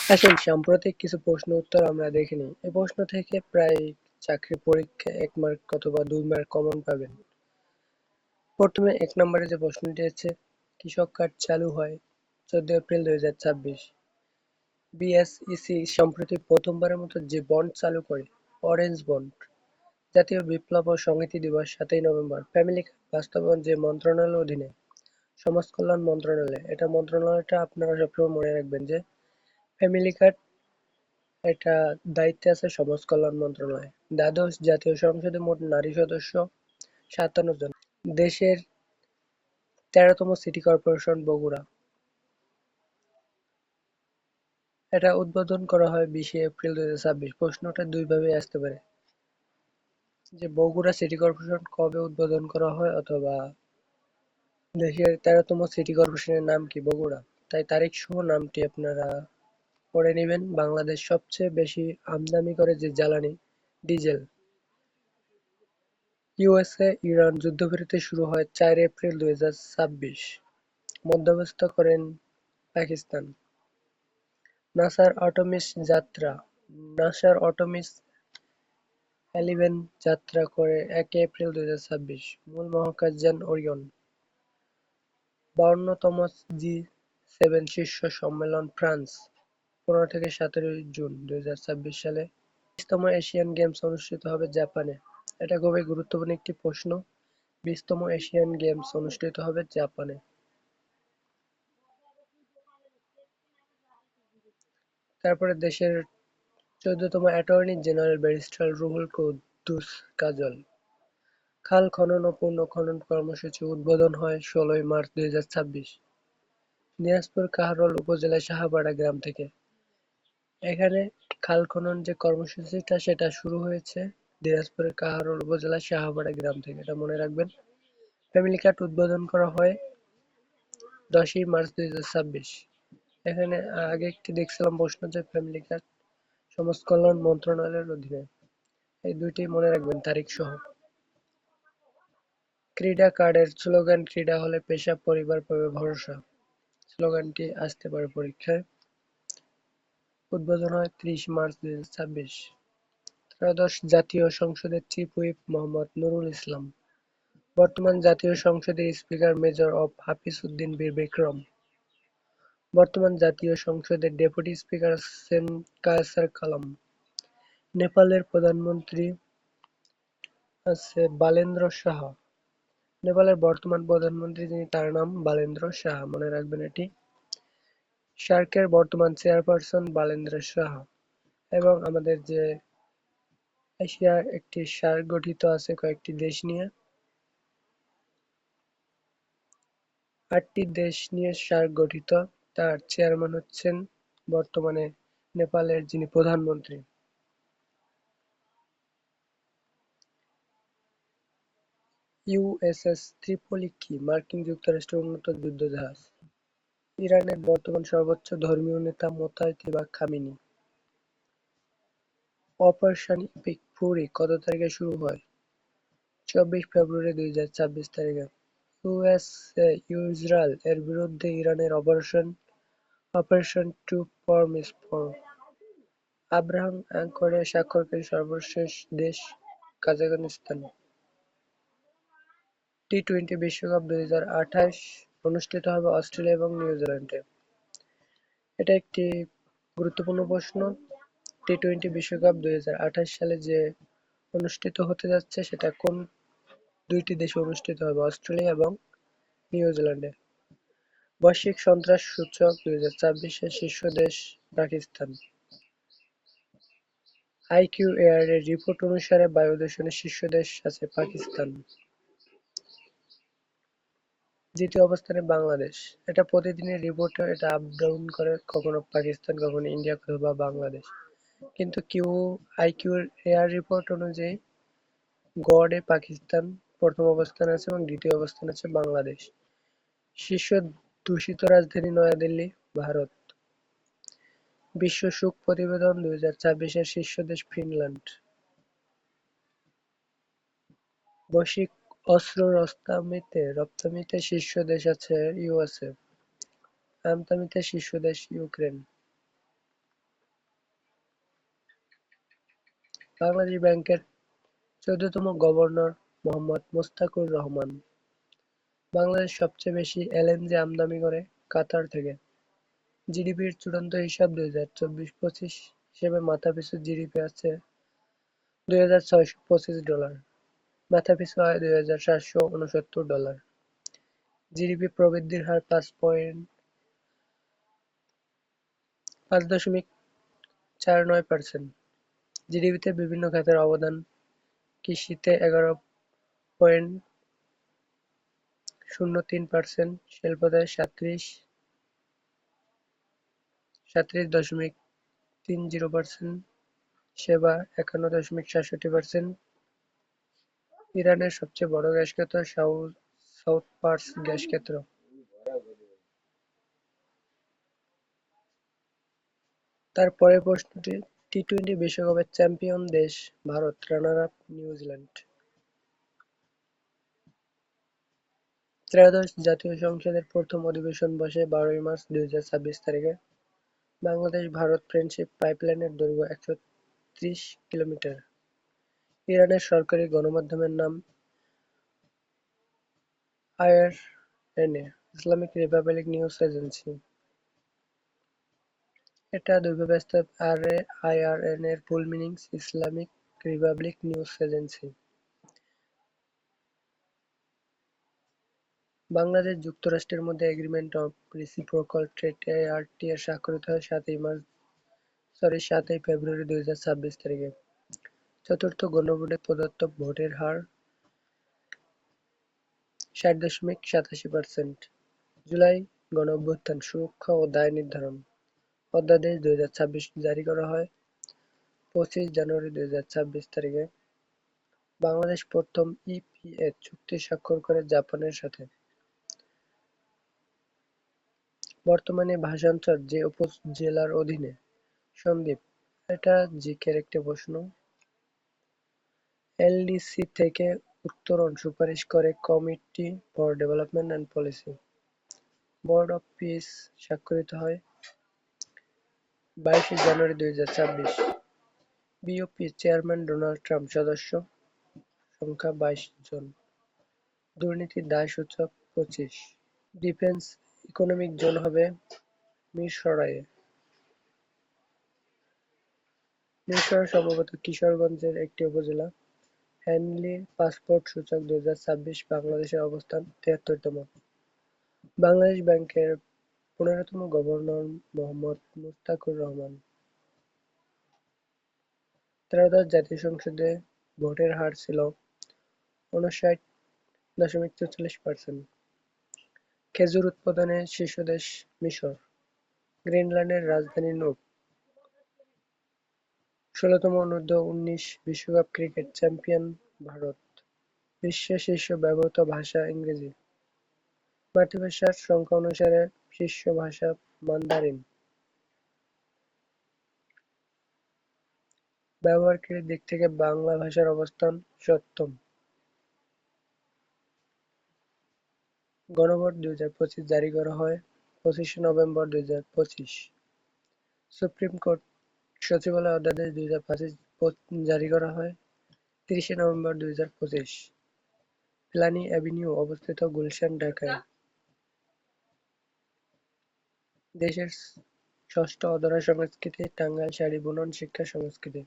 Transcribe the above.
আসেন সাম্প্রতিক কিছু প্রশ্ন উত্তর আমরা দেখে নিই। এই প্রশ্ন থেকে প্রায় চাকরি পরীক্ষায় ১ মার্ক অথবা ২ মার্ক কমন পাবেন। প্রথমে ১ নম্বরে যে প্রশ্নটি আছে, কৃষক কার্ড চালু হয় ১৪ এপ্রিল ২০২৬। বিএসইসি সম্প্রতি প্রথমবারের মতো যে বন্ড চালু করে, অরেঞ্জ বন্ড। জাতীয় বিপ্লব ও সংহতি দিবস ৭ই নভেম্বর। ফ্যামিলি কার্ড বাস্তবায়ন যে মন্ত্রণালয়ের অধীনে? সমাজ কল্যাণ মন্ত্রণালয়। এটা মন্ত্রণালয়টা আপনারা সবসময় মনে রাখবেন যে ফ্যামিলি কার্ড এটা দায়িত্বে আছে সমাজ কল্যাণ মন্ত্রণালয়। দ্বাদশ জাতীয় সংসদে মোট নারী সদস্য ৫৭ জন। দেশের ১৩তম সিটি কর্পোরেশন বগুড়া। এটা উদ্বোধন করা হয় ২০শে এপ্রিল ২০২৬। প্রশ্নটা দুই ভাবে আসতে পারে যে বগুড়া সিটি কর্পোরেশন কবে উদ্বোধন করা হয় অথবা দেশের ১৩তম সিটি কর্পোরেশনের নাম কি বগুড়া। তাই তারিখ সহ নামটি আপনারা পড়ে নিবেন। বাংলাদেশ সবচেয়ে বেশি আমদানি করে যে জ্বালানি, ডিজেল। ইউএসএ ইরান যুদ্ধবিরতি শুরু হয় ৪ এপ্রিল ২০২৬। মধ্যস্থতা করেন পাকিস্তান। নাসার আর্টেমিস যাত্রা। নাসার আর্টেমিস 11 যাত্রা করে ১ এপ্রিল ২০২৬। মূল মহাকাশযান ওরিয়ন। ৫২তম জি7 শীর্ষ সম্মেলন ফ্রান্স, ১৫ থেকে ১৭ জুন ২০২৬ সালে। ২০তম এশিয়ান গেমস অনুষ্ঠিত হবে জাপানে। এটা খুবই গুরুত্বপূর্ণ একটি প্রশ্ন। ২০তম এশিয়ান গেমস অনুষ্ঠিত হবে জাপানে। তারপরে দেশের ১৪তম attorney general barrister Ruhul Quddus Kajol. খাল খনন ও পুনঃখনন কর্মসূচি উদ্বোধন হয় ১৬ই মার্চ ২০২৬। দিনাজপুর কাহারোল উপজেলার সাহাপাড়া গ্রাম থেকে। এখানে খাল খনন যে কর্মসূচিটা সেটা শুরু হয়েছে দিনাজপুরের কাহারোল উপজেলার সাহাপাড়া গ্রাম থেকে, এটা মনে রাখবেন। ফ্যামিলি কার্ড উদ্বোধন করা হয় ১০ই মার্চ ২০২৬। এখানে আগে একটি দেখছিলাম প্রশ্ন যে ফ্যামিলি কার্ড সমাজ কল্যাণ মন্ত্রণালয়ের অধীনে। এই দুইটি মনে রাখবেন তারিখ সহ। ক্রীড়া কার্ডের স্লোগান ক্রীড়া হলে পেশা পরিবার পাবে ভরসা। স্লোগানটি আসতে পারে পরীক্ষায়। উদ্বোধন হয় ৩০ মার্চ ২০২৬। ত্রয়োদশ জাতীয় সংসদের চিফ হুইপ মোহাম্মদ নুরুল ইসলাম। বর্তমান জাতীয় সংসদের speaker major of Hafiz Uddin বীর বিক্রম। বর্তমান জাতীয় সংসদের ডেপুটি স্পিকার আছেন কায়সার কালাম। নেপালের প্রধানমন্ত্রী আছে বালেন্দ্র শাহ। নেপালের বর্তমান প্রধানমন্ত্রী যিনি তার নাম বালেন্দ্র শাহ, মনে রাখবেন এটি। সার্কের বর্তমান চেয়ারপারসন বালেন্দ্র শাহ। এবং আমাদের যে এশিয়ার একটি সার্ক গঠিত আছে কয়েকটি দেশ নিয়ে, ৮টি দেশ নিয়ে সার্ক গঠিত। তার চেয়ারম্যান হচ্ছেন বর্তমানে নেপালের যিনি প্রধানমন্ত্রী। ইউএসএস ত্রিপলি কি? মার্কিন যুক্তরাষ্ট্রের উন্নত যুদ্ধজাহাজ। ইরানের বর্তমান সর্বোচ্চ ধর্মীয় নেতা মোতায়েবা খামেনি। অপারেশন ইপিক ফুরি কত তারিখে শুরু হয়? ২৪ ফেব্রুয়ারি ২০২৬ তারিখে। ইউএসএ ইসরায়েল এর বিরুদ্ধে ইরানের অপারেশন টু প্রমিস আব্রাহাম অ্যাকর্ডে স্বাক্ষরকারী সর্বশেষ দেশ কাজাখস্তান। টি-টোয়েন্টি বিশ্বকাপ ২০২৮ অনুষ্ঠিত হবে অস্ট্রেলিয়া এবং নিউজিল্যান্ডে। এটা একটি গুরুত্বপূর্ণ প্রশ্ন। টি-টোয়েন্টি বিশ্বকাপ ২০২৮ সালে যে অনুষ্ঠিত হতে যাচ্ছে সেটা কোন দুইটি দেশে অনুষ্ঠিত হবে? অস্ট্রেলিয়া এবং নিউজিল্যান্ডে। বৈশ্বিক সন্ত্রাস সূচক ২০২৪-এর শীর্ষ দেশ পাকিস্তান। আইকিউএআর এর রিপোর্ট অনুসারে বায়ু দূষণে শীর্ষ দেশ আছে পাকিস্তান। দ্বিতীয় অবস্থানে বাংলাদেশ। এটা প্রতিদিনের রিপোর্টে এটা আপ ডাউন করে, কখনো পাকিস্তান কখনো ইন্ডিয়া অথবা বাংলাদেশ। কিন্তু আইকিউএআর রিপোর্ট অনুযায়ী গড়ে পাকিস্তান প্রথম অবস্থানে আছে এবং দ্বিতীয় অবস্থানে আছে বাংলাদেশ। শীর্ষ দূষিত রাজধানী নয়াদিল্লি, ভারত। বিশ্ব সুখ প্রতিবেদন ২০২৪-এর শীর্ষ দেশ ফিনল্যান্ড। বৈশ্বিক অস্ত্র রপ্তানিতে শীর্ষ দেশ আছে ইউএসএ। আমদানিতে শীর্ষ দেশ ইউক্রেন। বাংলাদেশ ব্যাংকের ১৪তম গভর্নর মোহাম্মদ মোস্তাকুর রহমান। বাংলাদেশ সবচেয়ে বেশি এলএনজি আমদানি করে কাতার থেকে। জিডিপির চূড়ান্ত হিসাব ২০২৪-২৫ হিসেবে মাথাপিছু জিডিপি আছে $২,৬২৫, মাথাপিছু আয় $২,৭৬৯। জিডিপি প্রবৃদ্ধির হার ৫.৪৯%। জিডিপিতে বিভিন্ন খাতের অবদান: কৃষিতে ১১.০৩%, শিল্পতে ৩৭.৩০%, সেবা ৫১.৬৭%। ইরানের সবচেয়ে বড় গ্যাস ক্ষেত্র সাউথ পার্স গ্যাস ক্ষেত্র। তার পরের প্রশ্নটি, টি-টোয়েন্টি বিশ্বকাপের চ্যাম্পিয়ন দেশ ভারত, রানার আপ নিউজিল্যান্ড। ত্রয়োদশ জাতীয় সংসদের প্রথম অধিবেশন বসে ১২ই মার্চ ২০২৬ তারিখে। বাংলাদেশ-ভারত ফ্রেন্ডশিপ পাইপলাইনের দৈর্ঘ্য ১৩০ কিলোমিটার। ইরানের সরকারি গণমাধ্যমের নাম IRNA, Islamic Republic News Agency. এটা দুইভাবে আইআরএনএ এর full meanings Islamic Republic News Agency. Bangladesh যুক্তরাষ্ট্রের মধ্যে agreement of reciprocal trade ART এর স্বাক্ষরিত হয় ৭ই ফেব্রুয়ারি ২০২৬ তারিখে। চতুর্থ গণভোটে প্রদত্ত ভোটের হার ৬০.৮৭%। জুলাই গণঅভ্যুত্থান, সুরক্ষা ও দায় নির্ধারণ অধ্যাদেশ ২০২৬ জারি করা হয় ২৫ জানুয়ারি ২০২৬ তারিখে। বাংলাদেশ প্রথম ইপিএ চুক্তি স্বাক্ষর করে জাপানের সাথে। বর্তমানে ভাষান্তর যে উপজেলার অধীনে? সন্দ্বীপ। এটা জিকের একটি প্রশ্ন। এলডিসি থেকে উত্তরণ সুপারিশ করে committee for development and policy. Board of piece স্বাক্ষরিত হয় ২২ জানুয়ারি ২০২৬। বিওপি চেয়ারম্যান ডোনাল্ড ট্রাম্প, সদস্য সংখ্যা ২২ জন। দুর্নীতির দায় সূচক ২৫। ডিফেন্স ইকোনমিক জোন হবে মিরসরাইয়ে। মিরসরাই সম্ভবত কিশোরগঞ্জের একটি উপজেলা। হেনলি পাসপোর্ট সূচক ২০২৬। বাংলাদেশের অবস্থান ৭৩তম। বাংলাদেশ ব্যাংকের ১৫তম গভর্নর মোহাম্মদ মুস্তাকুর রহমান। ত্রয়োদশ জাতীয় সংসদে ভোটের হার ছিল ৫৯.৪৪%। খেজুর উৎপাদনে শীর্ষ দেশ মিশর। গ্রিনল্যান্ডের রাজধানী নুক। ১৬তম অনূর্ধ্ব-১৯ বিশ্বকাপ ক্রিকেট চ্যাম্পিয়ন ভারত। বিশ্বের শীর্ষ ব্যবহৃত ভাষা ইংরেজি। মাতৃভাষার সংখ্যা অনুসারে শীর্ষ ভাষা মান্দারিন। ব্যবহারকারীর দিক থেকে বাংলা ভাষার অবস্থান সপ্তম। গণভোট ২০২৫ জারি করা হয় ২৫শে নভেম্বর ২০২৫। সুপ্রিম কোর্ট সচিবালয় অধ্যাদেশ ২০২৫ জারি করা হয় ৩০শে নভেম্বর ২০২৫। ফিলানি অ্যাভিনিউ অবস্থিত গুলশান, ঢাকায়। দেশের ষষ্ঠ অধরা সংস্কৃতি টাঙ্গাইল শাড়ি বুনন শিক্ষা সংস্কৃতি।